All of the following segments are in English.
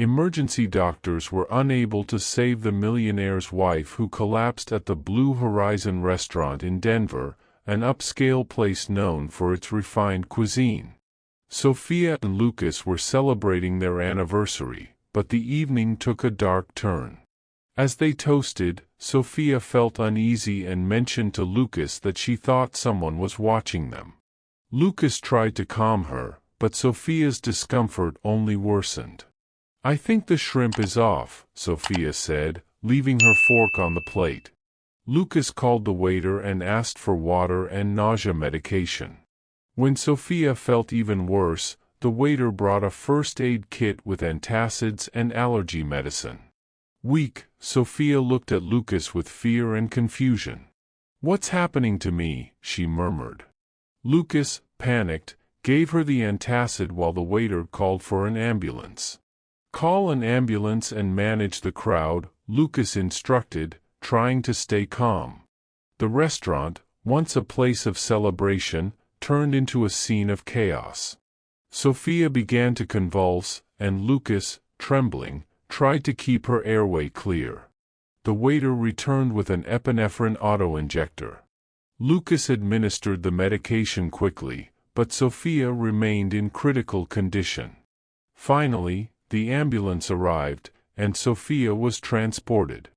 Emergency doctors were unable to save the millionaire's wife, who collapsed at the Blue Horizon restaurant in Denver, an upscale place known for its refined cuisine. Sophia and Lucas were celebrating their anniversary, but the evening took a dark turn. As they toasted, Sophia felt uneasy and mentioned to Lucas that she thought someone was watching them. Lucas tried to calm her, but Sophia's discomfort only worsened. "I think the shrimp is off," Sophia said, leaving her fork on the plate. Lucas called the waiter and asked for water and nausea medication. When Sophia felt even worse, the waiter brought a first aid kit with antacids and allergy medicine. Weak, Sophia looked at Lucas with fear and confusion. "What's happening to me?" she murmured. Lucas, panicked, gave her the antacid while the waiter called for an ambulance. "Call an ambulance and manage the crowd," Lucas instructed, trying to stay calm. The restaurant, once a place of celebration, turned into a scene of chaos. Sophia began to convulse, and Lucas, trembling, tried to keep her airway clear. The waiter returned with an epinephrine auto-injector. Lucas administered the medication quickly, but Sophia remained in critical condition. Finally, the ambulance arrived, and Sophia was transported.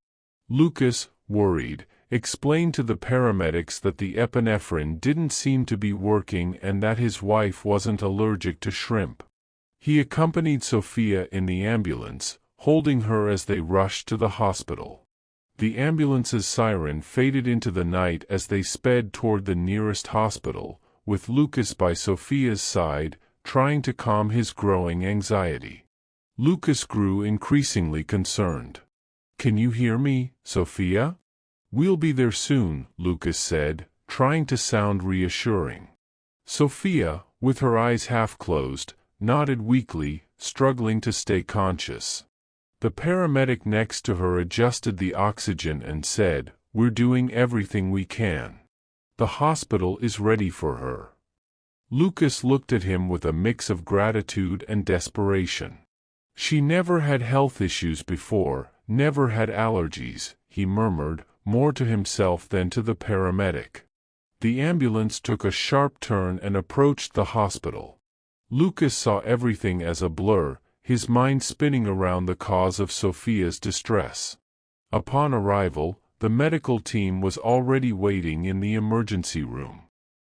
Lucas, worried, explained to the paramedics that the epinephrine didn't seem to be working and that his wife wasn't allergic to shrimp. He accompanied Sophia in the ambulance, holding her as they rushed to the hospital. The ambulance's siren faded into the night as they sped toward the nearest hospital, with Lucas by Sophia's side, trying to calm his growing anxiety. Lucas grew increasingly concerned. "Can you hear me, Sophia?" "We'll be there soon," Lucas said, trying to sound reassuring. Sophia, with her eyes half closed, nodded weakly, struggling to stay conscious. The paramedic next to her adjusted the oxygen and said, "We're doing everything we can. The hospital is ready for her." Lucas looked at him with a mix of gratitude and desperation. "She never had health issues before, never had allergies," he murmured, more to himself than to the paramedic. The ambulance took a sharp turn and approached the hospital. Lucas saw everything as a blur, his mind spinning around the cause of Sophia's distress. Upon arrival, the medical team was already waiting in the emergency room.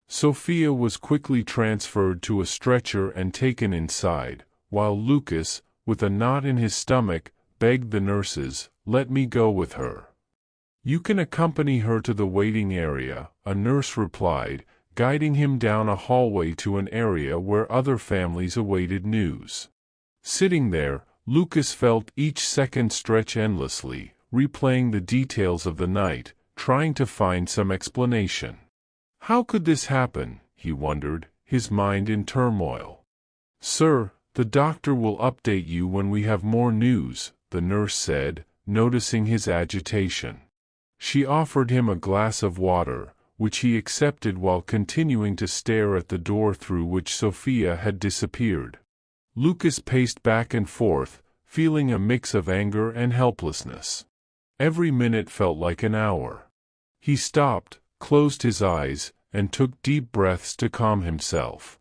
Sophia was quickly transferred to a stretcher and taken inside, while Lucas, with a knot in his stomach, begged the nurses, "Let me go with her." "You can accompany her to the waiting area," a nurse replied, guiding him down a hallway to an area where other families awaited news. Sitting there, Lucas felt each second stretch endlessly, replaying the details of the night, trying to find some explanation. How could this happen, he wondered, his mind in turmoil. "Sir, the doctor will update you when we have more news," the nurse said, noticing his agitation. She offered him a glass of water, which he accepted while continuing to stare at the door through which Sophia had disappeared. Lucas paced back and forth, feeling a mix of anger and helplessness. Every minute felt like an hour. He stopped, closed his eyes, and took deep breaths to calm himself.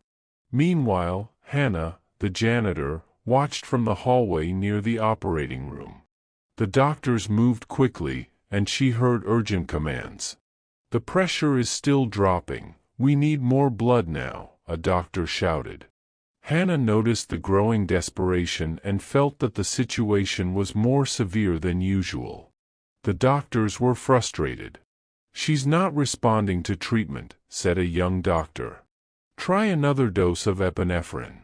Meanwhile, Hannah, the janitor, watched from the hallway near the operating room. The doctors moved quickly, and she heard urgent commands. "The pressure is still dropping. We need more blood now," a doctor shouted. Hannah noticed the growing desperation and felt that the situation was more severe than usual. The doctors were frustrated. "She's not responding to treatment," said a young doctor. "Try another dose of epinephrine."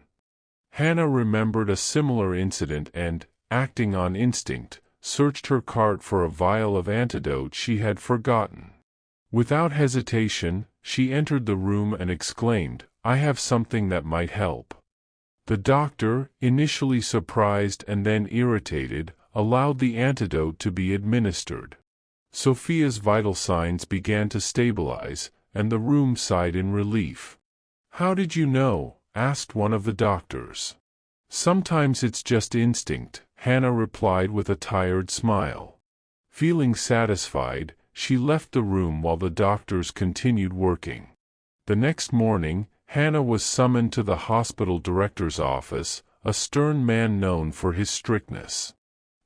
Hannah remembered a similar incident and, acting on instinct, searched her cart for a vial of antidote she had forgotten. Without hesitation, she entered the room and exclaimed, "I have something that might help." The doctor, initially surprised and then irritated, allowed the antidote to be administered. Sophia's vital signs began to stabilize, and the room sighed in relief. "How did you know?" asked one of the doctors. "Sometimes it's just instinct," Hannah replied with a tired smile. Feeling satisfied, she left the room while the doctors continued working. The next morning, Hannah was summoned to the hospital director's office, a stern man known for his strictness.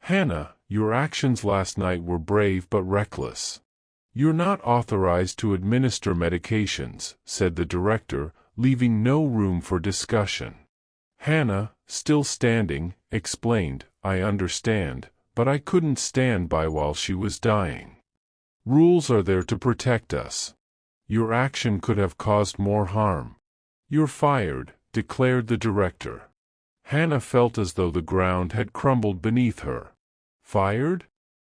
"Hannah, your actions last night were brave but reckless. You're not authorized to administer medications," said the director, leaving no room for discussion. Hannah, still standing, explained, "I understand, but I couldn't stand by while she was dying. Rules are there to protect us. Your action could have caused more harm." "You're fired," declared the director. Hannah felt as though the ground had crumbled beneath her. "Fired?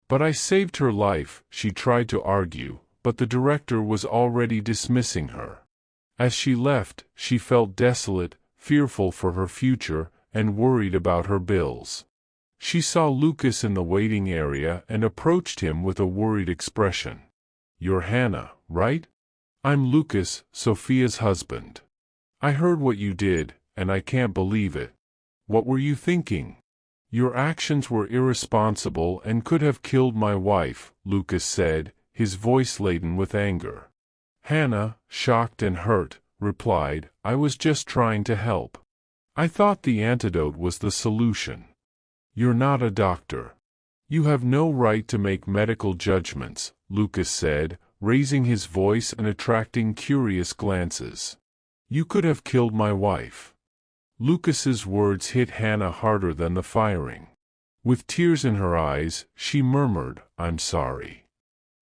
But I saved her life," she tried to argue, but the director was already dismissing her. As she left, she felt desolate, fearful for her future, and worried about her bills. She saw Lucas in the waiting area and approached him with a worried expression. "You're Hannah, right?" "I'm Lucas, Sophia's husband. I heard what you did, and I can't believe it." "What were you thinking?" "Your actions were irresponsible and could have killed my wife," Lucas said, his voice laden with anger. Hannah, shocked and hurt, replied, "I was just trying to help. I thought the antidote was the solution." "You're not a doctor. You have no right to make medical judgments," Lucas said, raising his voice and attracting curious glances. "You could have killed my wife." Lucas's words hit Hannah harder than the firing. With tears in her eyes, she murmured, "I'm sorry."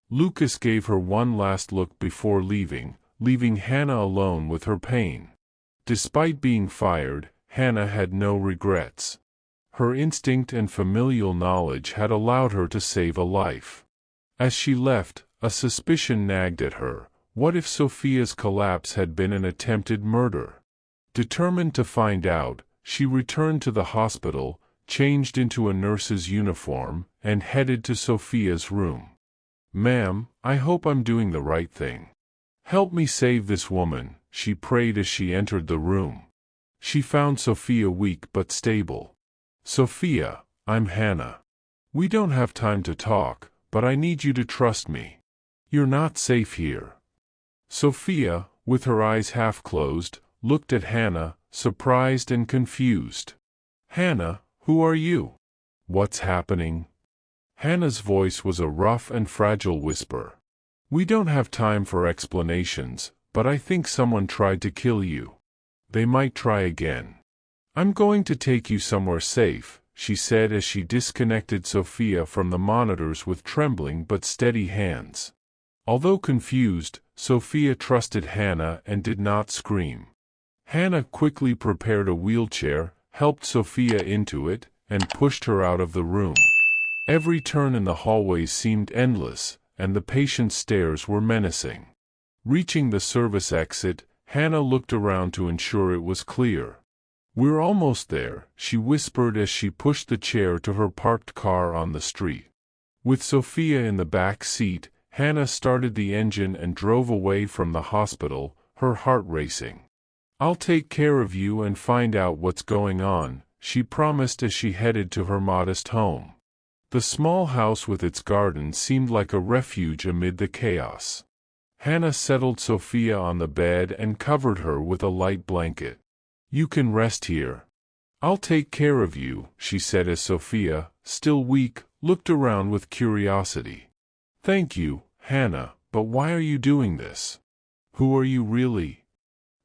Lucas gave her one last look before leaving Hannah alone with her pain. Despite being fired, Hannah had no regrets. Her instinct and familial knowledge had allowed her to save a life. As she left, a suspicion nagged at her. What if Sophia's collapse had been an attempted murder? Determined to find out, she returned to the hospital, changed into a nurse's uniform, and headed to Sophia's room. "Ma'am, I hope I'm doing the right thing. Help me save this woman," she prayed as she entered the room. She found Sophia weak but stable. "Sophia, I'm Hannah. We don't have time to talk, but I need you to trust me. You're not safe here." Sophia, with her eyes half closed, looked at Hannah, surprised and confused. "Hannah, who are you? What's happening?" Hannah's voice was a rough and fragile whisper. "We don't have time for explanations, but I think someone tried to kill you. They might try again. I'm going to take you somewhere safe," she said as she disconnected Sophia from the monitors with trembling but steady hands. Although confused, Sophia trusted Hannah and did not scream. Hannah quickly prepared a wheelchair, helped Sophia into it, and pushed her out of the room. Every turn in the hallways seemed endless, and the patient's stares were menacing. Reaching the service exit, Hannah looked around to ensure it was clear. "We're almost there," she whispered as she pushed the chair to her parked car on the street. With Sophia in the back seat, Hannah started the engine and drove away from the hospital, her heart racing. "I'll take care of you and find out what's going on," she promised as she headed to her modest home. The small house with its garden seemed like a refuge amid the chaos. Hannah settled Sophia on the bed and covered her with a light blanket. "You can rest here. I'll take care of you," she said as Sophia, still weak, looked around with curiosity. "Thank you, Hannah, but why are you doing this? Who are you really?"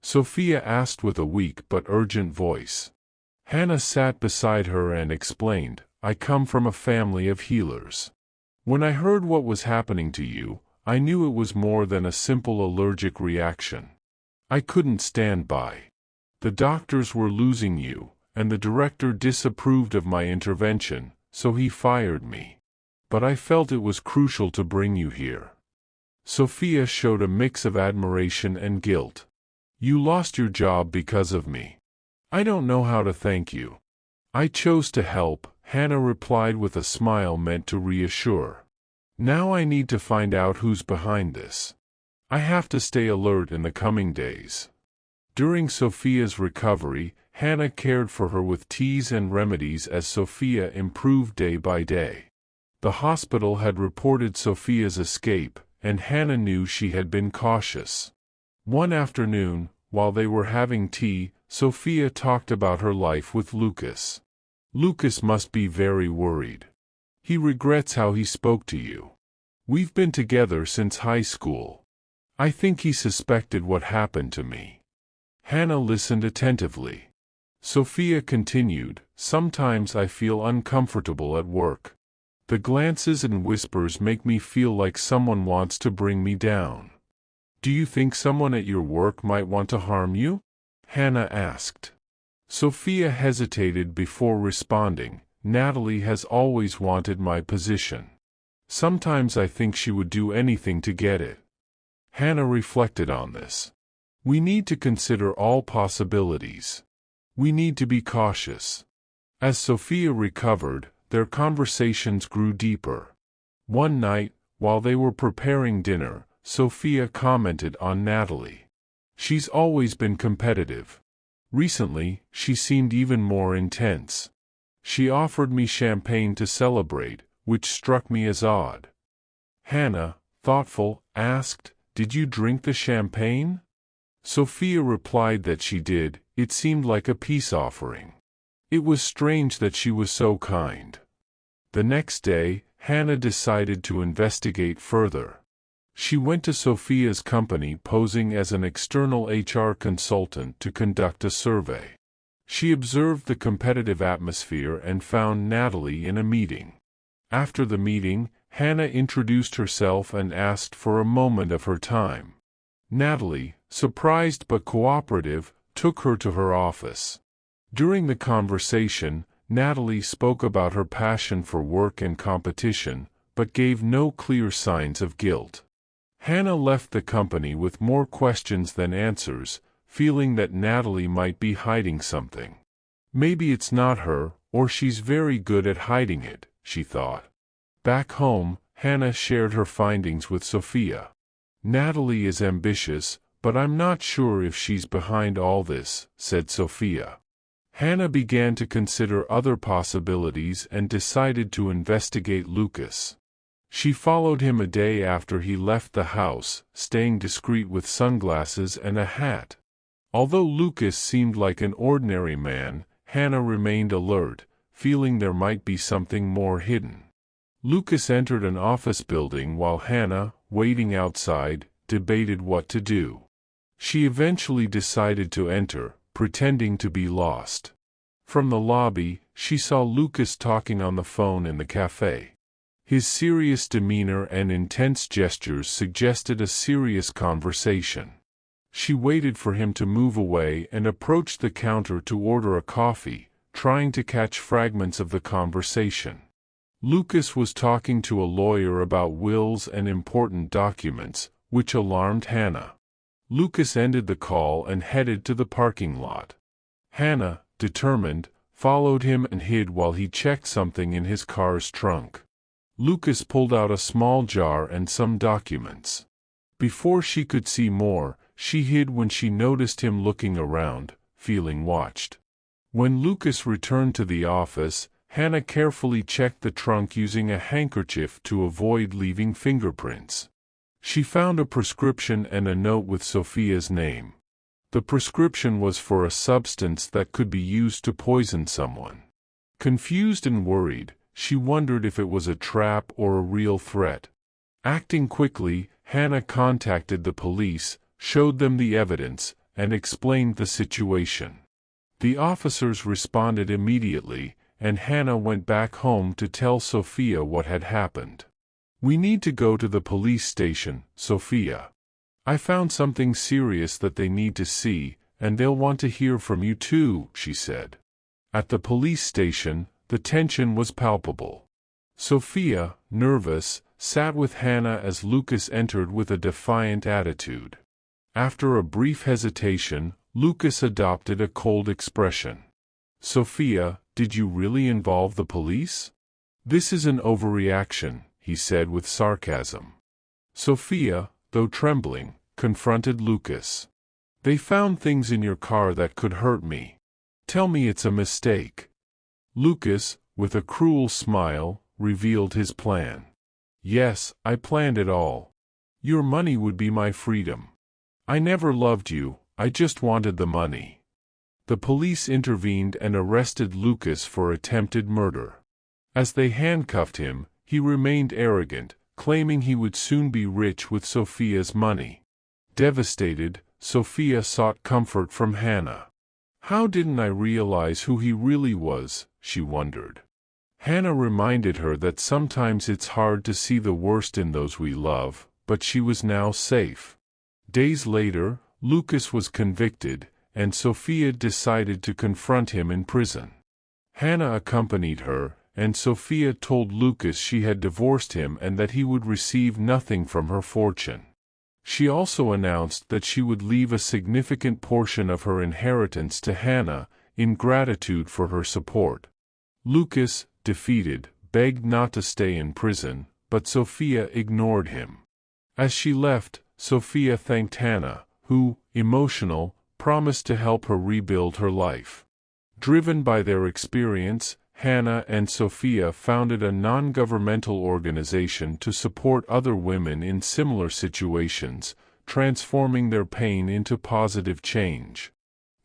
Sophia asked with a weak but urgent voice. Hannah sat beside her and explained, "I come from a family of healers. When I heard what was happening to you, I knew it was more than a simple allergic reaction. I couldn't stand by. The doctors were losing you, and the director disapproved of my intervention, so he fired me. But I felt it was crucial to bring you here." Sophia showed a mix of admiration and guilt. "You lost your job because of me. I don't know how to thank you." "I chose to help," Hannah replied with a smile meant to reassure. "Now I need to find out who's behind this. I have to stay alert in the coming days." During Sophia's recovery, Hannah cared for her with teas and remedies as Sophia improved day by day. The hospital had reported Sophia's escape, and Hannah knew she had been cautious. One afternoon, while they were having tea, Sophia talked about her life with Lucas. "Lucas must be very worried. He regrets how he spoke to you. We've been together since high school. I think he suspected what happened to me." Hannah listened attentively. Sophia continued, "Sometimes I feel uncomfortable at work. The glances and whispers make me feel like someone wants to bring me down." "Do you think someone at your work might want to harm you?" Hannah asked. Sophia hesitated before responding. "Natalie has always wanted my position. Sometimes I think she would do anything to get it." Hannah reflected on this. "We need to consider all possibilities. We need to be cautious." As Sophia recovered, their conversations grew deeper. One night, while they were preparing dinner, Sophia commented on Natalie. "She's always been competitive. Recently, she seemed even more intense. She offered me champagne to celebrate, which struck me as odd." Hannah, thoughtful, asked, "Did you drink the champagne?" Sophia replied that she did. It seemed like a peace offering. It was strange that she was so kind. The next day, Hannah decided to investigate further. She went to Sophia's company posing as an external HR consultant to conduct a survey. She observed the competitive atmosphere and found Natalie in a meeting. After the meeting, Hannah introduced herself and asked for a moment of her time. Natalie, surprised but cooperative, took her to her office. During the conversation, Natalie spoke about her passion for work and competition, but gave no clear signs of guilt. Hannah left the company with more questions than answers, feeling that Natalie might be hiding something. "Maybe it's not her, or she's very good at hiding it," she thought. Back home, Hannah shared her findings with Sophia. "Natalie is ambitious, but I'm not sure if she's behind all this," said Sophia. Hannah began to consider other possibilities and decided to investigate Lucas. She followed him a day after he left the house, staying discreet with sunglasses and a hat. Although Lucas seemed like an ordinary man, Hannah remained alert, feeling there might be something more hidden. Lucas entered an office building while Hannah, waiting outside, debated what to do. She eventually decided to enter, pretending to be lost. From the lobby, she saw Lucas talking on the phone in the cafe. His serious demeanor and intense gestures suggested a serious conversation. She waited for him to move away and approached the counter to order a coffee, trying to catch fragments of the conversation. Lucas was talking to a lawyer about wills and important documents, which alarmed Hannah. Lucas ended the call and headed to the parking lot. Hannah, determined, followed him and hid while he checked something in his car's trunk. Lucas pulled out a small jar and some documents. Before she could see more, she hid when she noticed him looking around, feeling watched. When Lucas returned to the office, Hannah carefully checked the trunk using a handkerchief to avoid leaving fingerprints. She found a prescription and a note with Sophia's name. The prescription was for a substance that could be used to poison someone. Confused and worried, she wondered if it was a trap or a real threat. Acting quickly, Hannah contacted the police, showed them the evidence, and explained the situation. The officers responded immediately, and Hannah went back home to tell Sophia what had happened. "We need to go to the police station, Sophia. I found something serious that they need to see, and they'll want to hear from you too," she said. At the police station, the tension was palpable. Sophia, nervous, sat with Hannah as Lucas entered with a defiant attitude. After a brief hesitation, Lucas adopted a cold expression. "Sophia, did you really involve the police? This is an overreaction," he said with sarcasm. Sophia, though trembling, confronted Lucas. They found things in your car that could hurt me. Tell me it's a mistake." Lucas, with a cruel smile, revealed his plan. "Yes, I planned it all. Your money would be my freedom. I never loved you, I just wanted the money." The police intervened and arrested Lucas for attempted murder. As they handcuffed him, he remained arrogant, claiming he would soon be rich with Sophia's money. Devastated, Sophia sought comfort from Hannah. "How didn't I realize who he really was?" she wondered. Hannah reminded her that sometimes it's hard to see the worst in those we love, but she was now safe. Days later, Lucas was convicted, and Sophia decided to confront him in prison. Hannah accompanied her, and Sophia told Lucas she had divorced him and that he would receive nothing from her fortune. She also announced that she would leave a significant portion of her inheritance to Hannah, in gratitude for her support. Lucas, defeated, begged not to stay in prison, but Sophia ignored him. As she left, Sophia thanked Hannah, who, emotional, promised to help her rebuild her life. Driven by their experience, Hannah and Sophia founded a non-governmental organization to support other women in similar situations, transforming their pain into positive change.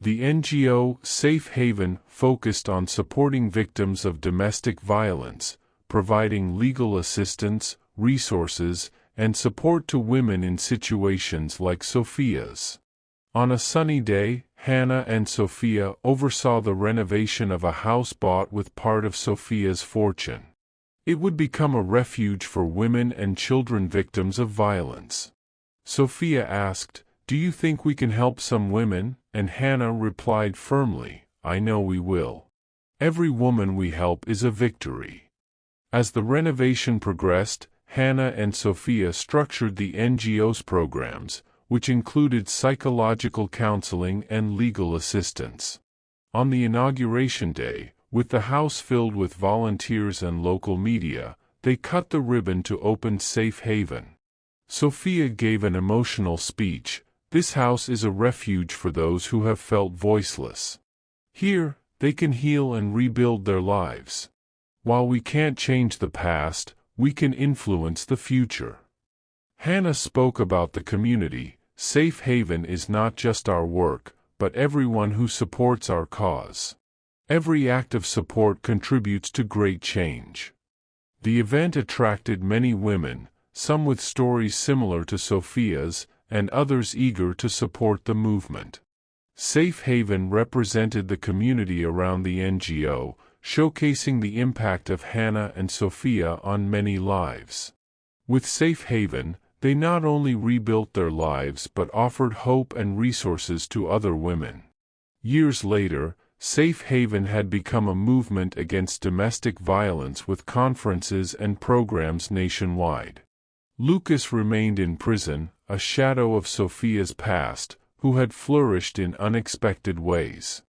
The NGO Safe Haven focused on supporting victims of domestic violence, providing legal assistance, resources, and support to women in situations like Sophia's. On a sunny day, Hannah and Sophia oversaw the renovation of a house bought with part of Sophia's fortune. It would become a refuge for women and children victims of violence. Sophia asked, "Do you think we can help some women?" And Hannah replied firmly, "I know we will. Every woman we help is a victory." As the renovation progressed, Hannah and Sophia structured the NGO's programs, which included psychological counseling and legal assistance. On the inauguration day, with the house filled with volunteers and local media, they cut the ribbon to open Safe Haven. Sophia gave an emotional speech. "This house is a refuge for those who have felt voiceless. Here, they can heal and rebuild their lives. While we can't change the past, we can influence the future." Hannah spoke about the community. "Safe Haven is not just our work, but everyone who supports our cause. Every act of support contributes to great change." The event attracted many women, some with stories similar to Sophia's, and others eager to support the movement. Safe Haven represented the community around the NGO, showcasing the impact of Hannah and Sophia on many lives. With Safe Haven, they not only rebuilt their lives but offered hope and resources to other women. Years later, Safe Haven had become a movement against domestic violence with conferences and programs nationwide. Lucas remained in prison, a shadow of Sophia's past, who had flourished in unexpected ways.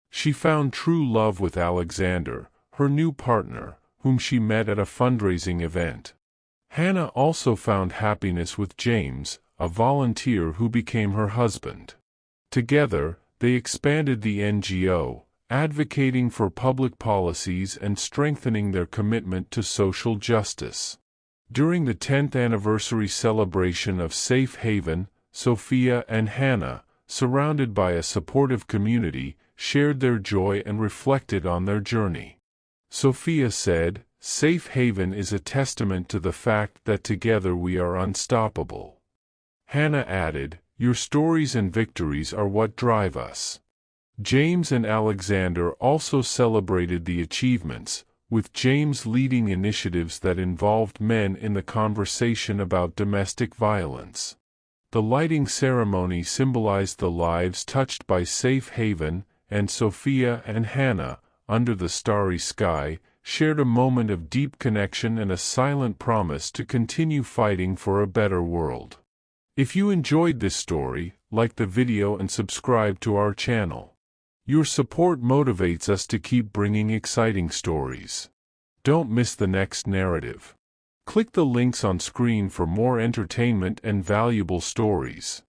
She found true love with Alexander, her new partner, whom she met at a fundraising event. Hannah also found happiness with James, a volunteer who became her husband. Together, they expanded the NGO, advocating for public policies and strengthening their commitment to social justice. During the 10th anniversary celebration of Safe Haven, Sophia and Hannah, surrounded by a supportive community, shared their joy and reflected on their journey. Sophia said, "Safe Haven is a testament to the fact that together we are unstoppable." Hannah added, "Your stories and victories are what drive us." James and Alexander also celebrated the achievements, with James leading initiatives that involved men in the conversation about domestic violence. The lighting ceremony symbolized the lives touched by Safe Haven, and Sophia and Hannah, under the starry sky, shared a moment of deep connection and a silent promise to continue fighting for a better world. If you enjoyed this story, like the video and subscribe to our channel. Your support motivates us to keep bringing exciting stories. Don't miss the next narrative. Click the links on screen for more entertainment and valuable stories.